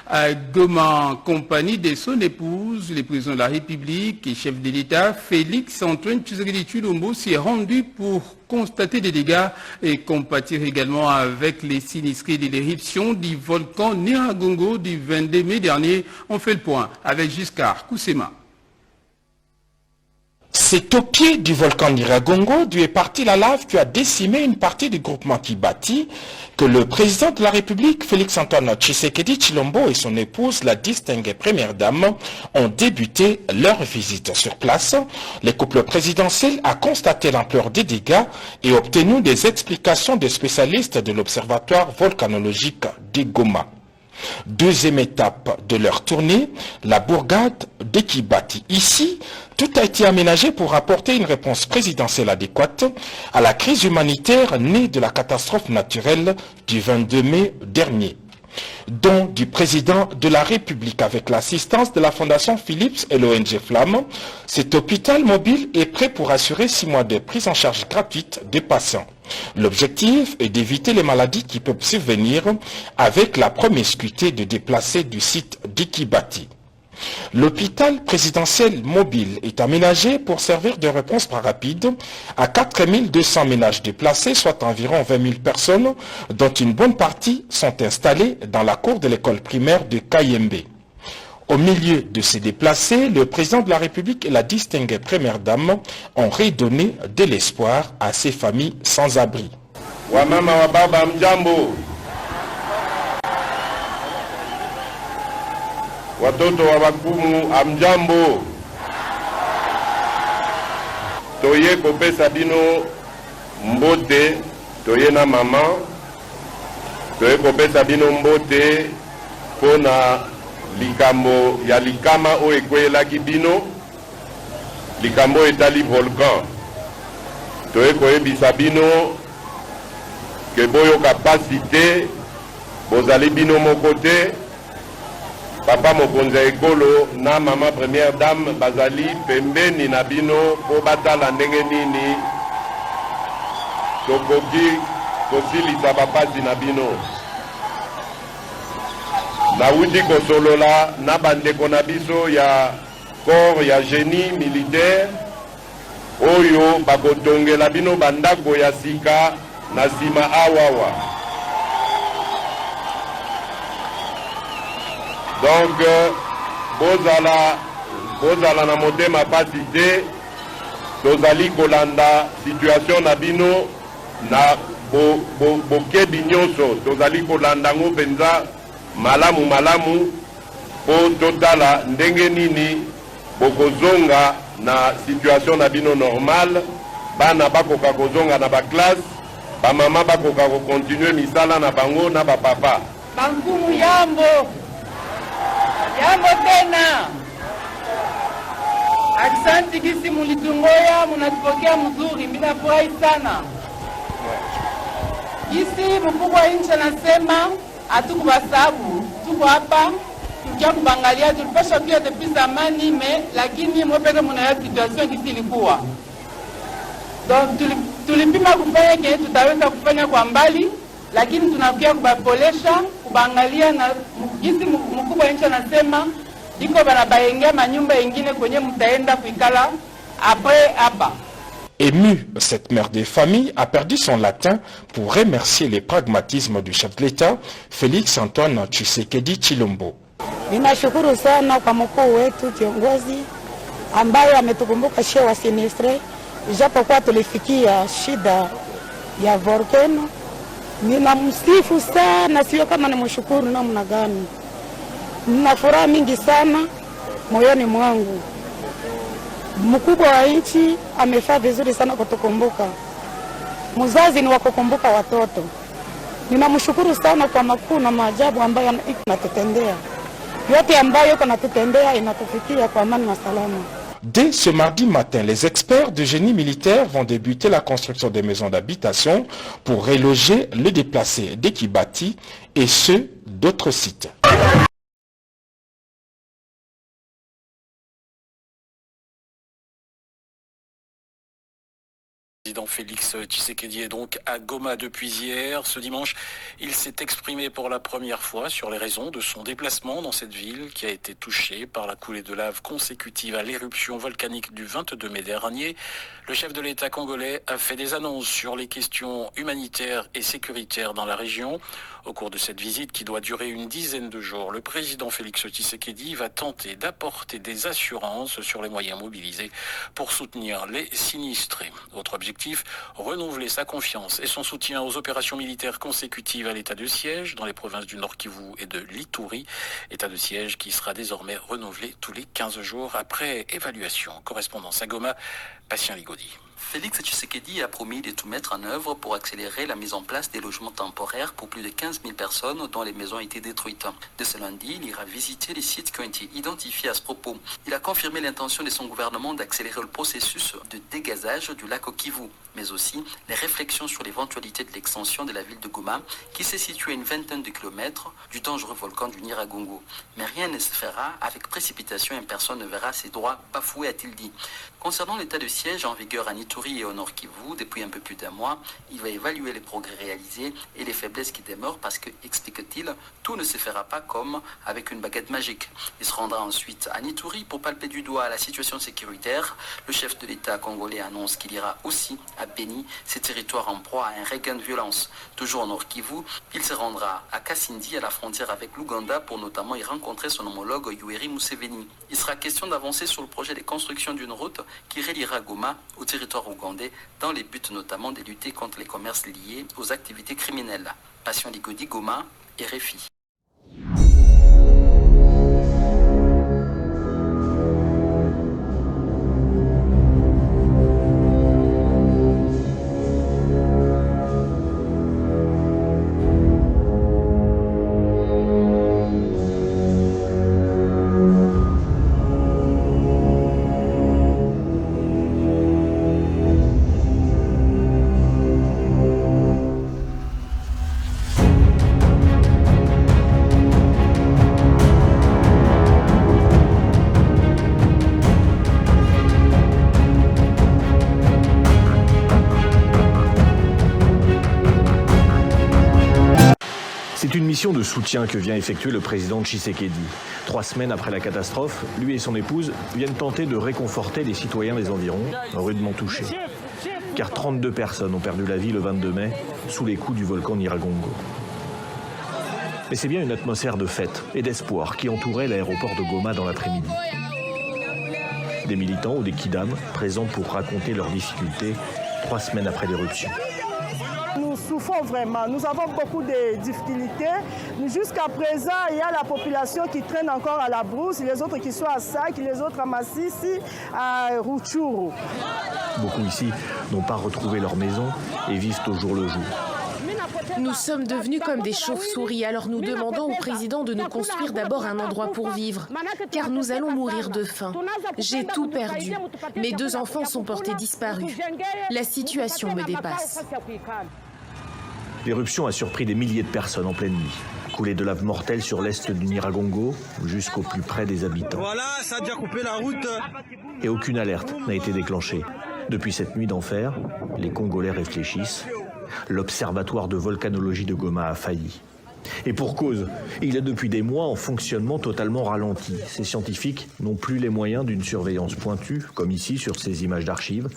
à Goma en compagnie de son épouse, le président de la République et chef de l'État, Félix-Antoine Tshisekedi Tshilombo, s'y est rendu pour constater des dégâts et compatir également avec les sinistrés de l'éruption du volcan Nyiragongo du 22 mai dernier. On fait le point avec Giscard Koussema. C'est au pied du volcan Nyiragongo, d'où est partie la lave qui a décimé une partie du groupement Kibati, que le président de la République, Félix-Antoine Tshisekedi Tshilombo et son épouse, la distinguée première dame, ont débuté leur visite sur place. Le couple présidentiel a constaté l'ampleur des dégâts et obtenu des explications des spécialistes de l'Observatoire volcanologique de Goma. Deuxième étape de leur tournée, la bourgade de Kibati. Ici, tout a été aménagé pour apporter une réponse présidentielle adéquate à la crise humanitaire née de la catastrophe naturelle du 22 mai dernier. Don du président de la République avec l'assistance de la Fondation Philips et l'ONG Flamme, cet hôpital mobile est prêt pour assurer 6 mois de prise en charge gratuite des patients. L'objectif est d'éviter les maladies qui peuvent survenir avec la promiscuité de déplacés du site d'Ikibati. L'hôpital présidentiel mobile est aménagé pour servir de réponse rapide à 4200 ménages déplacés, soit environ 20 000 personnes, dont une bonne partie sont installées dans la cour de l'école primaire de Kayembe. Au milieu de ces déplacés, le président de la République et la distinguée première dame ont redonné de l'espoir à ces familles sans abri. Wamama wa baba mjambo. Watoto wa bakumu amjambo. Toye kopesa bino mbote, toye na mama. Toye kopesa bino mbote pona likambo ya likama o ekwelaki bino. Likambo etali volcan. Toye koyebisa bino ke boyo kapasite bozali bino mokote. Papa mokonza ekolo na mama première dame bazali pembeni na bino po batala ndenge nini tokoki kosilisa bapasi na bino. Nauti kosolola na bandeko na biso ya corps ya génie militaire oyo bakotongela bino bandako ya sika na sima awawa. Donc, bozala na motema pasi te, tozali kolanda situation na bino na bokebi nyonso, tozali kolanda ngo penza malamu po totala ndenge nini bokozonga na situation na bino normal, bana bakoka kozonga na baklasse, bamama bakoka kokontinue misala na bango na bapapa. Bankumu yambo! Yambo tena. Aksanti kisi mulitungoya, munatupokea mzuri, mina furahi sana. Kisi mkubwa wa nchi anasema hatukuwasabu, tuko hapa tukia kubangalia, tulipasha pia depuis zamani lakini mwepeke muna situation kisi ilikuwa. Donc tulipima kufanya kile tutaweza kufanya kwa mbali, lakini tunakuja kubapolesha, kubangalia na jinsi mkubwa nchi anasema iko banabaengea manyumba ingine kwenye mtaenda kuikala après hapa. Émue, cette mère des familles a perdu son latin pour remercier le pragmatisme du chef de l'État, Félix-Antoine Tshisekedi Tshilombo. Ninashukuru sana kwa mkuu wetu kiongozi ambaye ametukumbuka shewa wa sinistre, ijapokuwa tulifikia shida ya volcano. Ninamsifu sana, sio kama nimshukuru namna gani. Nina furaha mingi sana moyoni mwangu. Mkubwa wa nchi amefanya vizuri sana kutukumbuka. Mzazi ni wakukumbuka watoto. Ninamshukuru sana kwa makuu na maajabu ambayo anatutendea. Yote ambayo anatutendea inatufikia kwa amani na salama. Dès ce mardi matin, les experts de génie militaire vont débuter la construction des maisons d'habitation pour reloger les déplacés d'Ekibati et ceux d'autres sites. président Félix Tshisekedi est donc à Goma depuis hier. Ce dimanche, il s'est exprimé pour la première fois sur les raisons de son déplacement dans cette ville qui a été touchée par la coulée de lave consécutive à l'éruption volcanique du 22 mai dernier. Le chef de l'État congolais a fait des annonces sur les questions humanitaires et sécuritaires dans la région. Au cours de cette visite qui doit durer une dizaine de jours, le président Félix Tshisekedi va tenter d'apporter des assurances sur les moyens mobilisés pour soutenir les sinistrés. Autre objectif, renouveler sa confiance et son soutien aux opérations militaires consécutives à l'état de siège dans les provinces du Nord Kivu et de l'Ituri. État de siège qui sera désormais renouvelé tous les 15 jours après évaluation. Correspondance à Goma, Patient Ligodi. Félix Tshisekedi a promis de tout mettre en œuvre pour accélérer la mise en place des logements temporaires pour plus de 15 000 personnes dont les maisons ont été détruites. Dès ce lundi, il ira visiter les sites qui ont été identifiés à ce propos. Il a confirmé l'intention de son gouvernement d'accélérer le processus de dégazage du lac Kivu, mais aussi les réflexions sur l'éventualité de l'extension de la ville de Goma, qui se situe à une vingtaine de kilomètres du dangereux volcan du Nyiragongo. Mais rien ne se fera avec précipitation et personne ne verra ses droits bafoués, a-t-il dit. Concernant l'état de siège en vigueur à Ituri et au Nord Kivu depuis un peu plus d'un mois, il va évaluer les progrès réalisés et les faiblesses qui demeurent parce que, explique-t-il, tout ne se fera pas comme avec une baguette magique. Il se rendra ensuite à Ituri pour palper du doigt la situation sécuritaire. Le chef de l'État congolais annonce qu'il ira aussi à Beni, ces territoires en proie à un regain de violence. Toujours au Nord Kivu, il se rendra à Kasindi, à la frontière avec l'Ouganda, pour notamment y rencontrer son homologue Yoweri Museveni. Il sera question d'avancer sur le projet de construction d'une route qui reliera Goma au territoire ougandais dans les buts notamment de lutter contre les commerces liés aux activités criminelles. Patient Ligodi, Goma, RFI. C'est une mission de soutien que vient effectuer le président Tshisekedi. 3 semaines après la catastrophe, lui et son épouse viennent tenter de réconforter les citoyens des environs, rudement touchés. Car 32 personnes ont perdu la vie le 22 mai sous les coups du volcan Nyiragongo. Mais c'est bien une atmosphère de fête et d'espoir qui entourait l'aéroport de Goma dans l'après-midi. Des militants ou des kidam présents pour raconter leurs difficultés 3 semaines après l'éruption. Nous souffrons vraiment, nous avons beaucoup de difficultés. Jusqu'à présent, il y a la population qui traîne encore à la brousse, les autres qui sont à Sac, les autres à Massissi, à Rutshuru. Beaucoup ici n'ont pas retrouvé leur maison et vivent au jour le jour. Nous sommes devenus comme des chauves-souris, alors nous demandons au président de nous construire d'abord un endroit pour vivre, car nous allons mourir de faim. J'ai tout perdu. Mes 2 enfants sont portés disparus. La situation me dépasse. L'éruption a surpris des milliers de personnes en pleine nuit. Coulée de lave mortelle sur l'est du Nyiragongo jusqu'au plus près des habitants. Voilà, ça a déjà coupé la route. Et aucune alerte n'a été déclenchée. Depuis cette nuit d'enfer, les Congolais réfléchissent. L'observatoire de volcanologie de Goma a failli. Et pour cause, il est depuis des mois en fonctionnement totalement ralenti. Ces scientifiques n'ont plus les moyens d'une surveillance pointue, comme ici sur ces images d'archives.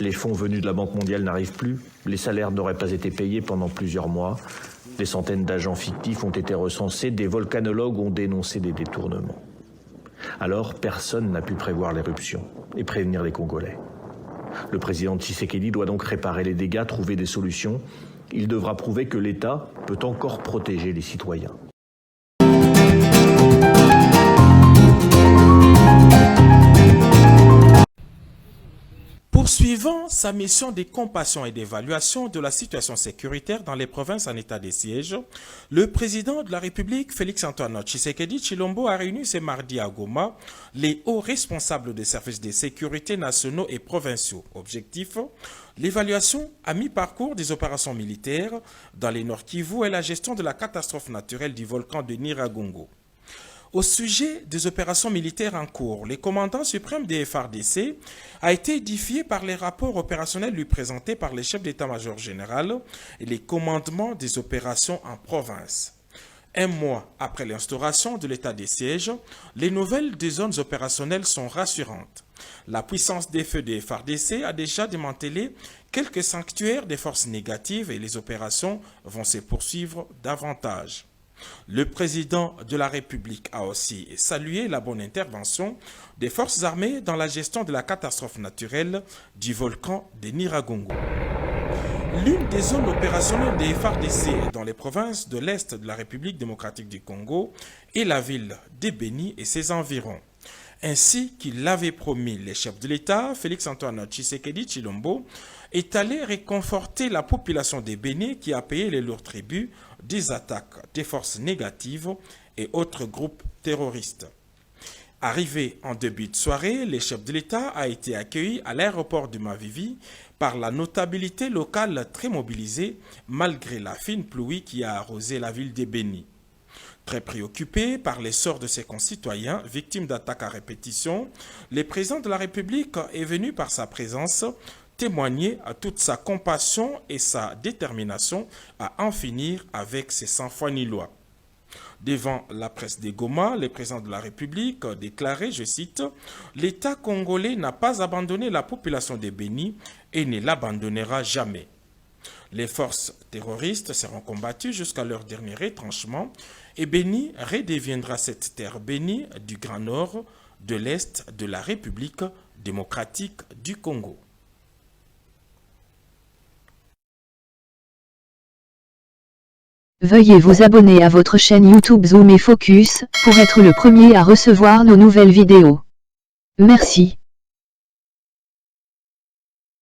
Les fonds venus de la Banque mondiale n'arrivent plus. Les salaires n'auraient pas été payés pendant plusieurs mois. Des centaines d'agents fictifs ont été recensés. Des volcanologues ont dénoncé des détournements. Alors, personne n'a pu prévoir l'éruption et prévenir les Congolais. Le président Tshisekedi doit donc réparer les dégâts, trouver des solutions. Il devra prouver que l'État peut encore protéger les citoyens. Poursuivant sa mission de compassion et d'évaluation de la situation sécuritaire dans les provinces en état de siège, le président de la République, Félix-Antoine Tshisekedi Tshilombo, a réuni ce mardi à Goma les hauts responsables des services de sécurité nationaux et provinciaux. Objectif, l'évaluation à mi-parcours des opérations militaires dans les Nord Kivu et la gestion de la catastrophe naturelle du volcan de Nyiragongo. Au sujet des opérations militaires en cours, le commandant suprême des FARDC a été édifié par les rapports opérationnels lui présentés par les chefs d'état-major général et les commandements des opérations en province. Un mois après l'instauration de l'état des sièges, les nouvelles des zones opérationnelles sont rassurantes. La puissance des feux des FARDC a déjà démantelé quelques sanctuaires des forces négatives et les opérations vont se poursuivre davantage. Le président de la République a aussi salué la bonne intervention des forces armées dans la gestion de la catastrophe naturelle du volcan de Nyiragongo. L'une des zones opérationnelles des FARDC dans les provinces de l'Est de la République démocratique du Congo est la ville de Beni et ses environs. Ainsi qu'il l'avait promis, le chef de l'État, Félix-Antoine Tshisekedi Tshilombo, est allé réconforter la population de Beni qui a payé les lourds tributs des attaques des forces négatives et autres groupes terroristes. Arrivé en début de soirée, le chef de l'État a été accueilli à l'aéroport de Mavivi par la notabilité locale très mobilisée malgré la fine pluie qui a arrosé la ville de Beni. Très préoccupé par les sorts de ses concitoyens victimes d'attaques à répétition, le président de la République est venu par sa présence témoigner à toute sa compassion et sa détermination à en finir avec ces sans-foi ni loi. Devant la presse de Goma, le président de la République a déclaré, je cite, « L'État congolais n'a pas abandonné la population de Beni et ne l'abandonnera jamais. » Les forces terroristes seront combattues jusqu'à leur dernier retranchement et Beni redeviendra cette terre bénie du Grand Nord, de l'Est de la République démocratique du Congo. Veuillez vous abonner à votre chaîne YouTube Zoom et Focus pour être le premier à recevoir nos nouvelles vidéos. Merci.